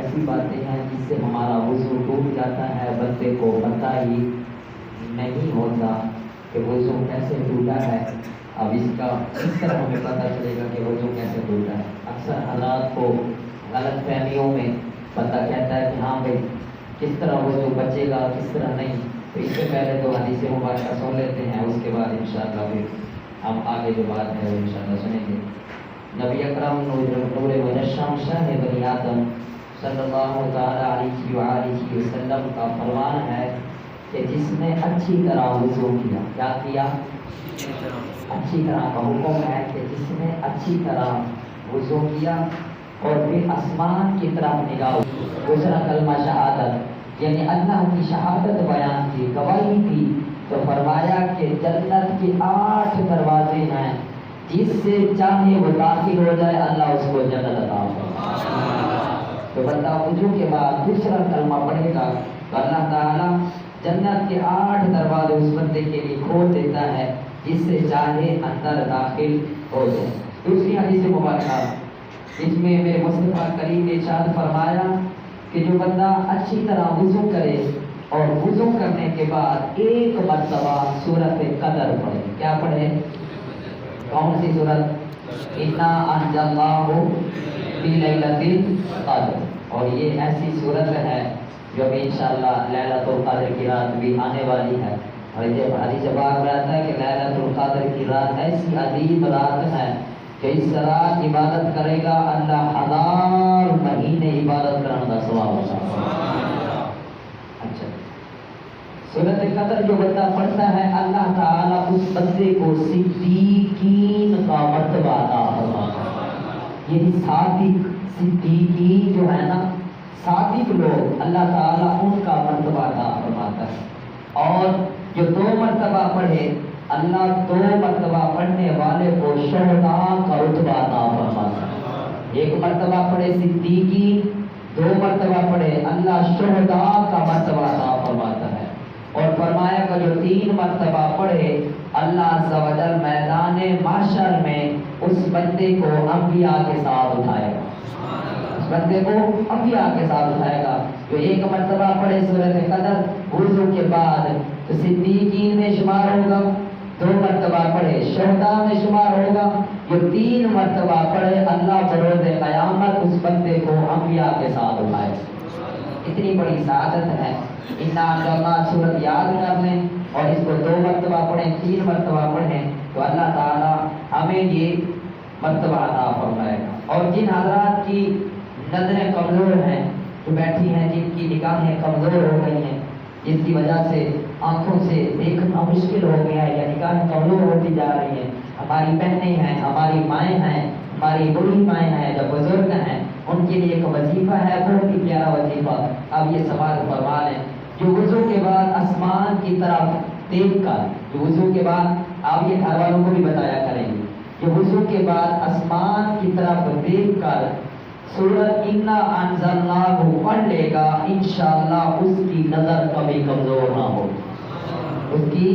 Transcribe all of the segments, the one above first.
ایسی باتیں ہیں جس سے ہمارا وضو ٹوٹ جاتا ہے، بندے کو پتہ ہی نہیں ہوتا کہ وضو کیسے ٹوٹا ہے۔ اب اس کا کس طرح ہمیں پتہ چلے گا کہ وضو کیسے ٹوٹا ہے؟ اکثر حضرات کو غلط فہمیوں میں بندہ کہتا ہے کہ ہاں بھائی کس طرح وضو بچے گا، کس طرح نہیں۔ تو اس سے پہلے تو حدیث مبارکہ سن لیتے ہیں، اس کے بعد انشاءاللہ پھر ہم آگے جو بات ہے وہ انشاءاللہ سنیں گے۔ نبی اکرم نور مجشم شاہ بنی آدم صلی اللہ تعالیٰ علیہ وآلہ وسلم کا فرمان ہے کہ جس نے اچھی طرح وضو کیا، کیا کیا؟ اچھی طرح کا حکم ہے کہ جس نے اچھی طرح وضو کیا اور پھر آسمان کی طرف نگاہ، دوسرا کلمہ شہادت یعنی اللہ کی شہادت بیان کی، گواہی دی، تو فرمایا کہ جنت کے 8 دروازے ہیں، جس سے چاہے وہ داخل ہو جائے اللہ اس کو جنت عطا فرمائے۔ تو بندہ وضو کے بعد دوسرا کلمہ پڑھے گا تو اللہ تعالیٰ جنت کے 8 دروازے اس بندے کے لیے کھول دیتا ہے، جس سے چاہے اندر داخل ہو جائے۔ دوسری حدیث مبارکہ اس میں میرے مصطفیٰ کریم نے ارشاد فرمایا کہ جو بندہ اچھی طرح وضو کرے اور وضو کرنے کے بعد ایک مرتبہ سورۃ قدر پڑھے، کیا پڑھے؟ کون سی سورت؟ انا انزلناہ فی لیلۃ القدر، اور یہ ایسی سورت ہے جو ابھی انشاءاللہ لیلۃ القدر کی رات بھی آنے والی ہے۔ اور جب حدیث پاک میں آتا ہے کہ لیلۃ القدر کی رات ایسی عظیم رات ہے کہ اس رات عبادت کرے گا اللہ 1000 مہینے عبادت کرنے کا ثواب ہوگا۔ اچھا، سورۃ قدر جو بندہ پڑھتا ہے اللہ تعالیٰ اس بندے کو صدیقین کا مرتبہ عطا فرماتا ہے۔ یہ صدیقین جو ہے نا، صادق لوگ، اللہ تعالیٰ ان کا مرتبہ عطا فرماتا ہے۔ اور جو 2 مرتبہ پڑھے اللہ 2 مرتبہ پڑھنے والے کو شہداء کا رتبہ عطا فرماتا ہے۔ 1 مرتبہ پڑھے صدیقین، 2 مرتبہ پڑھے اللہ شہداء کا مرتبہ عطا فرماتا ہے۔ اور فرمایا کہ جو 3 مرتبہ پڑھے اللہ عز و جل میدان محشر میں اس بندے کو انبیاء کے ساتھ اٹھائے گا، اس بندے کو انبیاء کے ساتھ اٹھائے گا۔ جو 1 مرتبہ پڑھے سورۃ قدر وضو کے بعد تو صدیقین میں شمار ہوگا، 2 مرتبہ پڑھے شہداء میں شمار ہوگا، جو 3 مرتبہ پڑھے اللہ بروز قیامت اس بندے کو انبیاء کے ساتھ اٹھائے گا۔ اتنی بڑی سعادت ہے۔ انا انزلناہ سورت یاد کر لیں اور اس کو 2 مرتبہ پڑھیں، 3 مرتبہ پڑھیں تو اللہ تعالیٰ ہمیں یہ مرتبہ عطا فرمائے گا۔ اور جن حضرات کی نظریں کمزور ہیں، جو بیٹھی ہیں، جن کی نگاہیں کمزور ہو گئی ہیں، جس کی وجہ سے آنکھوں سے دیکھنا مشکل ہو گیا ہے یا نگاہیں کمزور ہوتی جا رہی ہیں، ہماری بہنیں ہیں، ہماری مائیں ہیں، ہماری بڑی مائیں ہیں، جو بزرگ ہیں، ان کے لیے ایک وظیفہ ہے، بہت ہی پیارا وظیفہ۔ اب یہ سماعت فرما لیں، جو وضو کے بعد آسمان کی طرف دیکھ کر، جو وضو کے بعد آپ یہ گھر والوں کو بھی بتایا کریں گے، جو وضو کے بعد آسمان کی طرف دیکھ کر سورۃ انا انزلناہ پڑھ لے گا، انشاءاللہ اس کی نظر کبھی کمزور نہ ہو، اس کی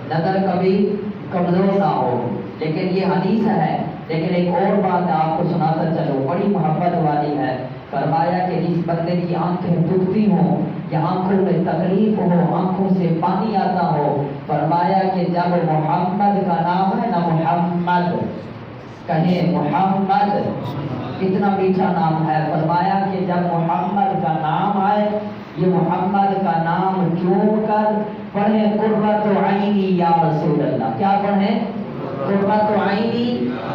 نظر کبھی کمزور نہ ہو۔ لیکن یہ حدیث ہے، لیکن ایک اور بات آپ کو سناتا چلو، بڑی محبت والی ہے۔ فرمایا کہ جس بندے کی آنکھیں دکھتی ہوں یا آنکھوں میں تکلیف ہو، آنکھوں سے پانی آتا ہو، فرمایا کہ جب محمد کا نام ہے نا، محمد کہیں، محمد کتنا میٹھا نام ہے، فرمایا کہ جب محمد کا نام آئے، یہ محمد کا نام چوم کر پڑھیں قرۃ عینی یا رسول اللہ، کیا پڑھیں؟ قرۃ عینی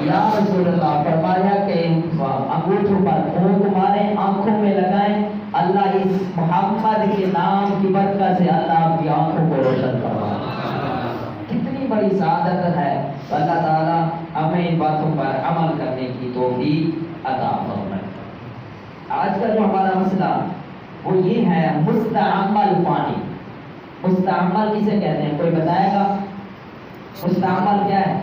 یا رسول اللہ۔ فرمایا کہ انگوٹھوں پر پھونک ماریں، آنکھوں میں لگائیں، اللہ اس محمد کے نام کی برکت سے اللہ آپ کی آنکھوں کو روشن فرمائے۔ کتنی بڑی سعادت ہے۔ اللہ تعالیٰ ہمیں ان باتوں پر عمل کرنے کی توفیق عطا فرمائے۔ آج کا جو ہمارا مسئلہ وہ یہ ہے مستعمل پانی۔ مستعمل کسے کہتے ہیں؟ کوئی بتائے گا مستعمل کیا ہے؟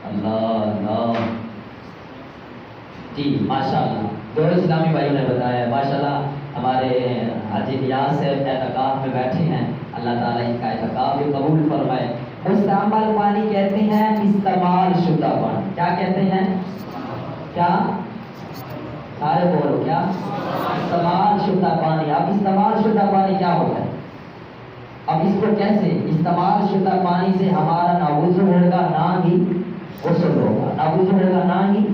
اللہ اللہ، جی ماشاءاللہ، دونوں اسلامی بھائیوں نے بتایا، ماشاءاللہ ہمارے حاجی نیاز سے اعتکاف میں بیٹھے ہیں، اللہ تعالیٰ ان کا اعتکاف بھی قبول فرمائے۔ مستعمل پانی کہتے ہیں استعمال شدہ پانی، کیا کہتے ہیں؟ کیا سارے بولو کیا؟ استعمال شدہ پانی. اب استعمال شدہ پانی کیا ہوتا ہے؟ اب اس کو کیسے استعمال شدہ پانی سے ہمارا نہ وضو ہوگا نہ ہی غسل ہوگا، نہ وضو ہوگا نہ ہی.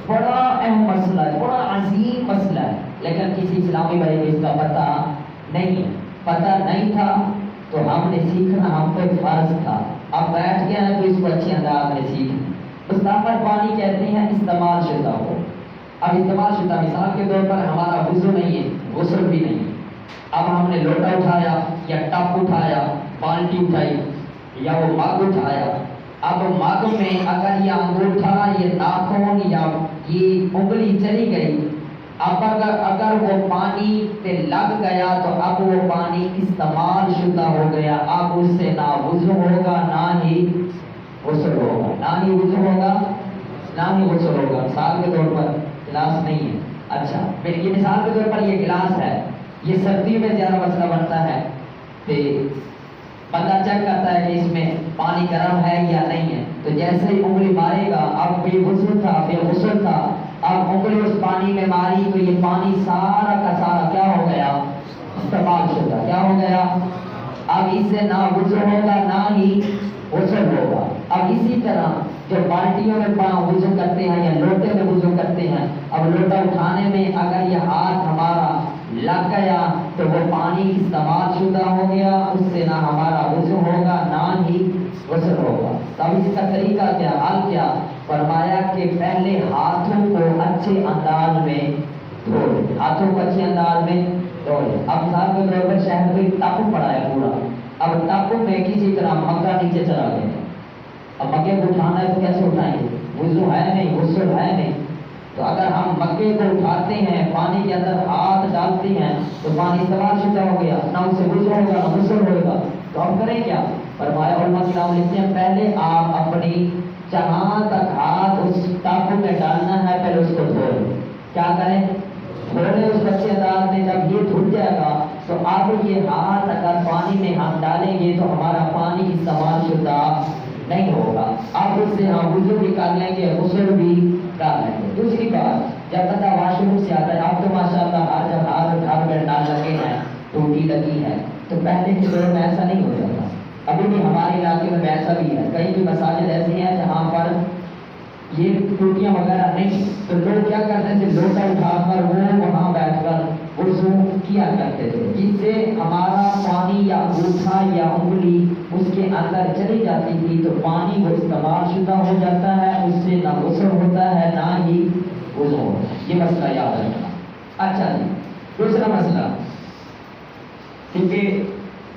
بڑا اہم مسئلہ ہے، بڑا عظیم مسئلہ ہے، لیکن کسی اسلامی بھائی کو اس کا پتہ نہیں تھا تو ہم نے سیکھنا ہم پہ فرض تھا. اب بیٹھ گیا ہے تو اس کو اچھے انداز میں سیکھنا. مستعمل پانی کہتے ہیں استعمال شدہ ہو. اب استعمال شدہ مثال کے طور پر ہمارا وضو نہیں ہے، غسل بھی نہیں ہے. اب ہم نے لوٹا اٹھایا یا ٹپ اٹھایا، بالٹی اٹھائی یا وہ مگ اٹھایا. اب مگ میں اگر یہ انگوٹھا، یہ ناخن یا یہ انگلی چلی گئی، اب اگر وہ پانی پہ لگ گیا تو اب وہ پانی استعمال شدہ ہو گیا. اب اس سے نہ وضو ہوگا نہ ہی غسل ہوگا، نہ ہی وضو ہوگا نہ ہی غسل ہوگا. مثال کے طور پر گلاس نہیں ہے، اچھا پھر یہ مثال کے طور پر یہ گلاس ہے، یہ سردی میں زیادہ مسئلہ بنتا ہے کہ بندہ چیک کرتا ہے کہ اس میں پانی گرم ہے یا نہیں ہے، تو جیسے ہی انگلی مارے گا، اب بے وضو تھا بے غسل تھا، اب انگلی اس پانی میں ماری تو یہ پانی سارا کا سارا کیا ہو گیا؟ استعمال شدہ. کیا ہو گیا؟ اب اس سے نہ وضو ہوگا نہ ہی غسل ہوگا. اب اسی طرح جو بالٹیوں میں وضو کرتے ہیں یا لوٹے میں وضو کرتے ہیں، اب لوٹا اٹھانے میں اگر یہ ہاتھ ہمارا لگ گیا تو وہ پانی استعمال شدہ ہو گیا، اس سے نہ ہمارا وضو ہوگا نہ ہی غسل ہوگا. تب اس کا طریقہ کیا، حل کیا؟ فرمایا کہ پہلے ہاتھوں کو اچھے انداز میں دھو لیں، ہاتھوں کو اچھے انداز میں دھو لیں. اب مثال کے طور پر شہر کوئی ٹپ پڑا ہے پورا، اب ٹپ میں کسی طرح مگا نیچے چلا گیا، اب مگے کو اٹھانا ہے تو کیسے اٹھائیں گے؟ وضو ہے نہیں، غسل ہے نہیں. تو اگر ہم مگے کو اٹھاتے ہیں، پانی کے اندر ہاتھ ڈالتے ہیں تو پانی استعمال شدہ ہو گیا، نہ اسے وضو ہوگا نہ غسل ہوگا. تو ہم کریں کیا؟ فرمایا علماء کرام لکھتے ہیں پہلے آپ اپنی جہاں تک ہاتھ اس ٹپ میں ڈالنا ہے پہلے اس کو دھو لیں. کیا کریں؟ دھو لیں اس بچے انداز میں. جب یہ دھل جائے گا تو اب یہ ہاتھ اگر پانی میں ہم ڈالیں گے تو ہمارا پانی استعمال شدہ نہیں ہوگا. اب اس سے ہم وضو بھی کر لیں گے، غسل بھی کر لیں گے. دوسری بات، جب بندہ واش روم سے آتا ہے، اب تو ماشاءاللہ جب ہاتھ گھر میں ڈال لگے ہیں، ٹوٹی لگی ہے، تو پہلے کے دور میں ایسا نہیں ہوتا تھا. ابھی بھی ہمارے علاقے میں ایسا بھی ہے، کئی بھی مساجد ایسی ہیں جہاں پر یہ ٹوٹیاں وغیرہ نہیں، تو لوگ کیا کرتے تھے؟ لوٹا اٹھا کر وہ وہاں بیٹھ کر وضو کیا کرتے تھے، جس سے ہمارا پانی یا انگوٹھا یا انگلی اس کے اندر چلی جاتی تھی تو پانی وہ استعمال شدہ ہو جاتا ہے، اس سے نہ غسل ہوتا ہے نہ ہی وضو ہوتا ہے. یہ مسئلہ یاد رکھنا. اچھا جی، دوسرا مسئلہ، کیونکہ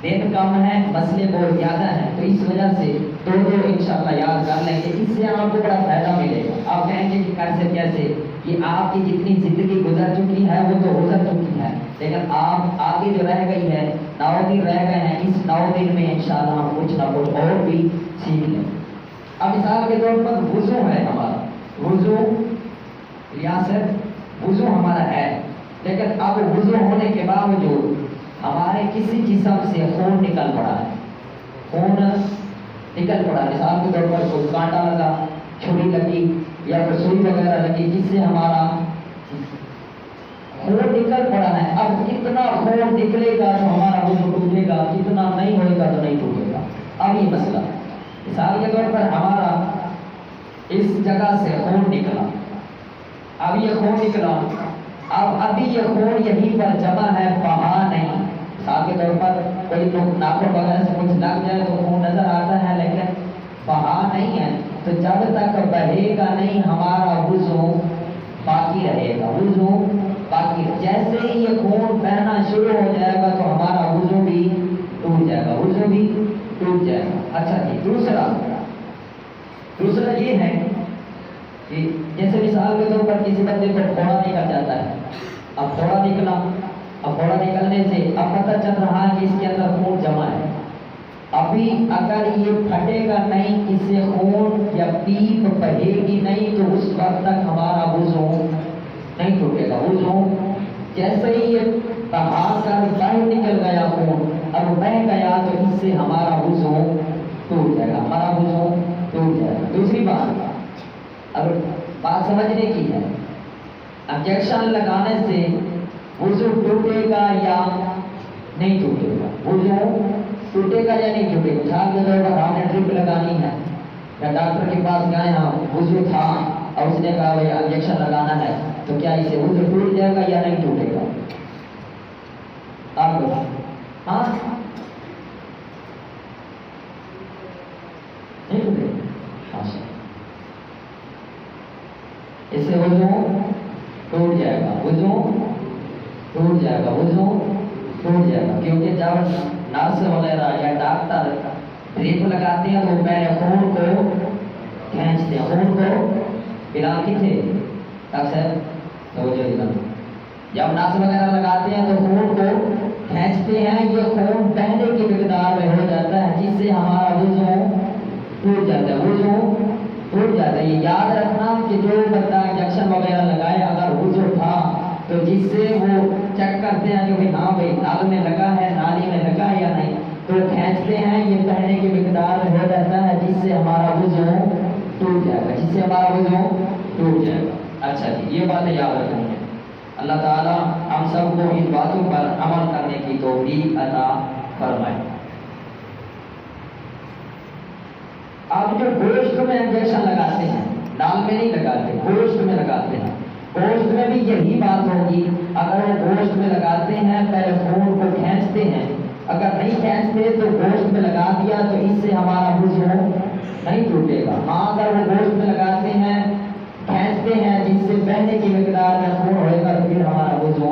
دن کم ہے، مسئلے بہت زیادہ ہیں، تو اس وجہ سے دو انشاءاللہ یاد کر لیں گے. اس سے آپ کو بڑا فائدہ ملے گا. آپ کہیں گے کہ کیسے کہ آپ کی جتنی زندگی گزر چکی ہے وہ تو گزر چکی ہے، لیکن آپ آگے جو رہ گئی ہے 9 دن رہ گئے ہیں، اس 9 دن میں انشاءاللہ ہم کچھ نہ کچھ اور بھی سیکھ لیں. اب مثال کے طور پر وضو ہے ہمارا، وضو ریاست وضو ہمارا ہے، لیکن اب وضو ہونے کے باوجود ہمارے کسی جسم سے خون نکل پڑا ہے، خون نکل پڑا. مثال کے طور پر کوئی کانٹا لگا، چھری لگی یا کوئی سوئی وغیرہ لگی جس سے ہمارا خون نکل پڑا ہے. اب کتنا خون نکلے گا تو ہمارا وضو ٹوٹے گا، کتنا نہیں ہوئے گا تو نہیں ٹوٹے گا. اب یہ مسئلہ، مثال کے طور پر ہمارا اس جگہ سے خون نکلا، اب یہ خون نکلا، ابھی یہ خون یہیں پر جمع ہے، بہا نہیں. مثال کے طور پر کوئی ناخن وغیرہ سے کچھ لگ جائے تو خون نظر آتا ہے لیکن بہا نہیں ہے، تو جب تک بہے گا نہیں ہمارا وضو باقی رہے گا، وضو باقی. جیسے ہی یہ خون بہنا شروع ہو جائے گا تو ہمارا وضو بھی ٹوٹ جائے گا، وضو بھی ٹوٹ جائے گا. اچھا جی، دوسرا یہ ہے کہ جیسے مثال کے طور پر کسی بندے کو پھوڑا نکل جاتا ہے، اب پھوڑا نکلا، اب پھوڑا نکلنے سے اب پتہ چل رہا ہے کہ اس کے اندر خون جمع ہے. ابھی اگر یہ پھٹے گا نہیں، اس سے خون یا پیپ بہے گی نہیں تو اس وقت تک ہمارا وضو نہیں ٹوٹے گا. وضو جیسے ہی یہ بہا کر باہر نکل گیا خون، اب بہہ گیا تو اس سے ہمارا وضو ٹوٹ جائے گا، ہمارا وضو ٹوٹ جائے گا. دوسری بات، اب بات سمجھنے کی ہے، انجیکشن لگانے سے وضو ٹوٹے گا یا نہیں ٹوٹے گا؟ وضو ٹوٹے گا یا نہیں ٹوٹے گا؟ مثال کے طور پر ہم نے ڈرپ لگانی ہے یا ڈاکٹر کے پاس گئے ہم، وضو تھا اور اس نے کہا بھائی انجیکشن لگانا ہے، تو کیا اسے وضو ٹوٹ جائے گا یا نہیں ٹوٹے گا؟ آپ ہاں نہیں ٹوٹے گا، اس سے وضو ٹوٹ جائے گا، وضو ٹوٹ جائے گا، وضو ٹوٹ جائے گا، کیونکہ جب نرس وغیرہ یا ڈاکٹر ڈرپ لگاتے ہیں تو وہ پہلے خون کو کھینچتے ہیں، خون کو پلا کے تھے اکثر جب نس وغیرہ لگاتے ہیں تو خون کو کھینچتے ہیں، یہ خون بہنے کی مقدار میں ہو جاتا ہے جس سے ہمارا وضو ٹوٹ جاتا ہے، وضو ٹوٹ جاتا ہے۔ یہ یاد رکھنا کہ جو بندہ انجیکشن وغیرہ لگائے اگر وضو تھا تو جس سے وہ چیک کرتے ہیں کہ ہاں بھائی نال میں لگا ہے، نالی میں لگا ہے یا نہیں، تو کھینچتے ہیں، یہ بہنے کی مقدار میں ہو جاتا ہے جس سے ہمارا وضو ٹوٹ جائے گا، جس سے ہمارا وضو ٹوٹ جائے گا۔ اچھا جی، یہ باتیں یاد رکھنی ہے۔ اللہ تعالیٰ ہم سب کو ان باتوں پر عمل کرنے کی توفیق عطا فرمائے۔ آپ جو گوشت میں انجیکشن لگاتے ہیں، دال میں نہیں لگاتے، گوشت میں لگاتے ہیں، گوشت میں بھی یہی بات ہوگی۔ اگر وہ گوشت میں لگاتے ہیں پہلے خون کو کھینچتے ہیں، اگر نہیں کھینچتے تو گوشت میں لگا دیا تو اس سے ہمارا وضو نہیں ٹوٹے گا۔ ہاں اگر وہ گوشت میں لگاتے ہیں، کھینچتے ہیں جس سے بہنے کی مقدار میں خون ہوئے گا تو پھر ہمارا وضو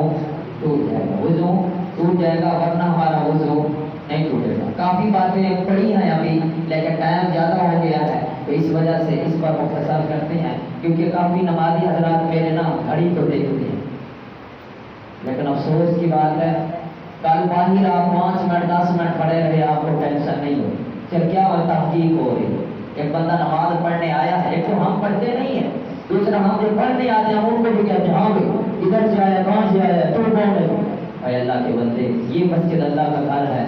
ٹوٹ جائے گا، وضو ٹوٹ جائے گا، ورنہ ہمارا وضو نہیں ٹوٹے گا۔ کافی باتیں پڑھی ہیں ابھی لیکن ٹائم زیادہ ہو گیا ہے تو اس وجہ سے اس پر مختصر کرتے ہیں، کیونکہ کافی نمازی حضرات میرے نا گھڑی کو دیکھتے ہیں، لیکن افسوس کی بات ہے کل باہر آپ 5 منٹ 10 منٹ پڑے رہے، آپ کو ٹینشن نہیں ہو، پھر کیا ہو تحقیق ہو رہی ہے۔ ایک بندہ نماز پڑھنے آیا ہے، ایک تو ہم پڑھتے نہیں ہیں، دوسرا ہم جو پڑھنے آتے ہیں ان کو بھی کہتے ہیں ہاں بھائی ادھر سے آیا، کہاں سے آیا، تو کون ہے؟ اے اللہ کے بندے، یہ مسجد اللہ کا گھر ہے،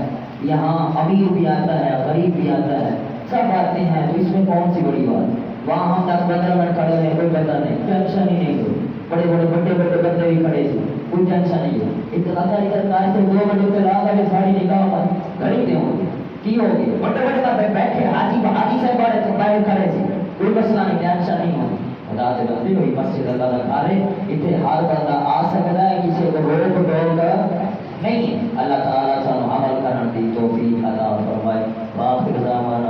یہاں امیر بھی آتا ہے، غریب بھی آتا ہے، سب آتے ہیں، تو اس میں کون سی بڑی بات؟ وہاں ہم 10-15 منٹ کھڑے ہیں، کوئی پتہ نہیں، ٹینشن ہی نہیں ہوئی، بڑے بڑے بندے بھی کھڑے تھے، کوئی ٹینشن نہیں ہے۔ ادھر کار سے 2 بجے سے رات آگے ساری نکاح پر گھڑی دے ہوں گے کی ہوگی، بڑے بڑے بیٹھے حاجی سے بڑے تھے، باہر کھڑے تھے، کوئی مسئلہ نہیں، ٹینشن نہیں ہوگی۔ خدا دے بندے ہوئی مسجد اللہ کا گھر ہے، اتنے ہر بندہ آ سکتا ہے، کسی کو روک ٹوک نہیں ہے۔ اللہ تعالیٰ سانو عمل کرنے کی توفیق عطا فرمائے۔ باخر زمانہ